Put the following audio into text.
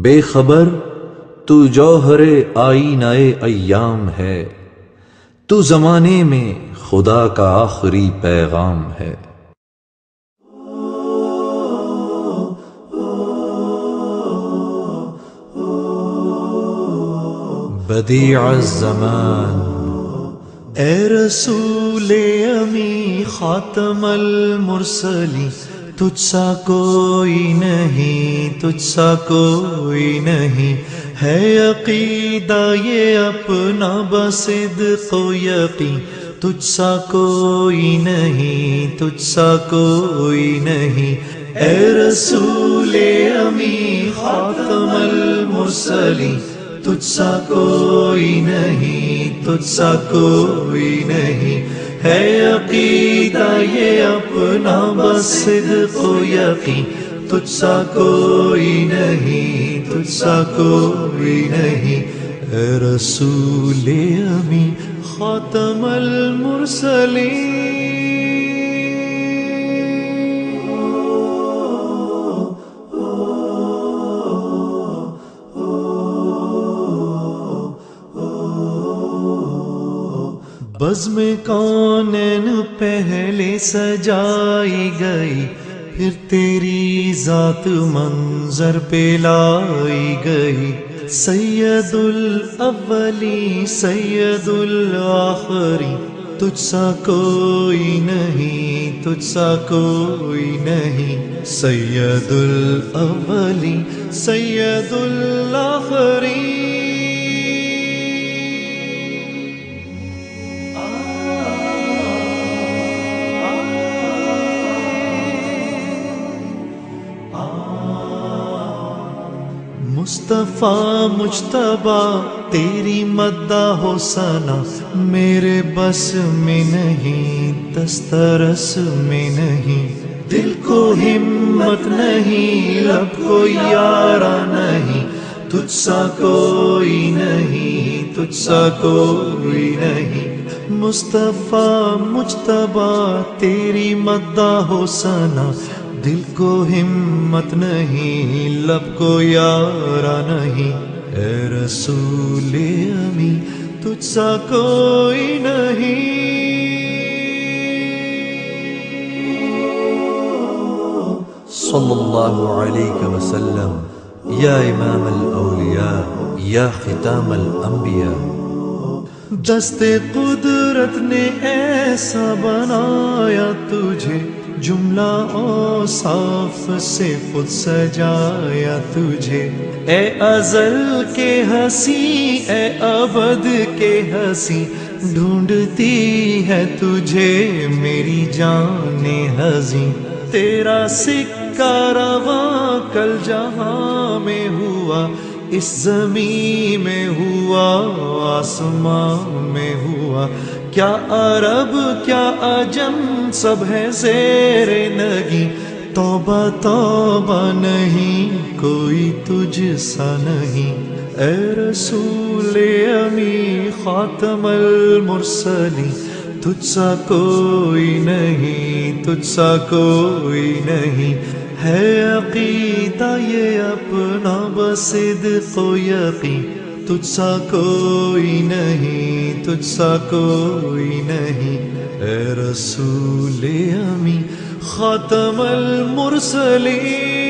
بے خبر تو جوہر آئینہ ایام ہے، تو زمانے میں خدا کا آخری پیغام ہے۔ بدیع الزمان، اے رسول امی خاتم المرسلی، تجھ سا کوئی نہیں، تجھ سا کوئی نہیں، ہے عقیدہ یہ اپنا بصدق و یقین، تجھ سا کوئی نہیں، تجھ سا کوئی نہیں، اے رسول امی خاتم المرسلی، تجھ سا کوئی نہیں، تجھ سا کوئی نہیں، ہے عقیدہ یہ اپنا بصدق و یقین، تجھ سا کوئی نہیں، تجھ سا کوئی نہیں، اے رسول امی خاتم المرسلین۔ بزم کونین پہلے سجائی گئی، پھر تیری ذات منظر پہ لائی گئی، سید الاولی سید الآخری، تجھ سا کوئی نہیں، تجھ سا کوئی نہیں، سید الاولی سید الآخری۔ مصطفیٰ مجتبیٰ تیری مدح و ثنا میرے بس میں نہیں، دسترس میں نہیں، دل کو ہمت نہیں، لب کو یارہ نہیں، تجھ سا کوئی نہیں، تجھ سا کوئی نہیں، مصطفیٰ مجتبیٰ تیری مدح و ثنا دل کو ہمت نہیں، لب کو یارہ نہیں، اے رسول امی تجھ سا کوئی نہیں۔ صلی اللہ علیہ وسلم یا امام الاولیاء یا ختام الانبیاء۔ دست قدرت نے ایسا بنایا تجھے، جملہ اوصاف سے خود سجایا تجھے، اے ازل کے ہنسی اے ابد کے ہنسی، ڈھونڈتی ہے تجھے میری جان ہزیں، تیرا سکہ رواں کل جہاں میں ہوا، اس زمین میں ہوا، آسمان میں ہوا، کیا عرب کیا عجم سب ہے زیر نگی، توبہ توبہ نہیں کوئی تجھ سا نہیں، اے رسول امی خاتم المرسلی، تجھ سا کوئی نہیں، تجھ سا کوئی نہیں، ہے عقیدہ یہ اپنا بصدق و یقین، تجھ سا کوئی نہیں، تجھ سا کوئی نہیں، اے رسول امی خاتم المرسلین۔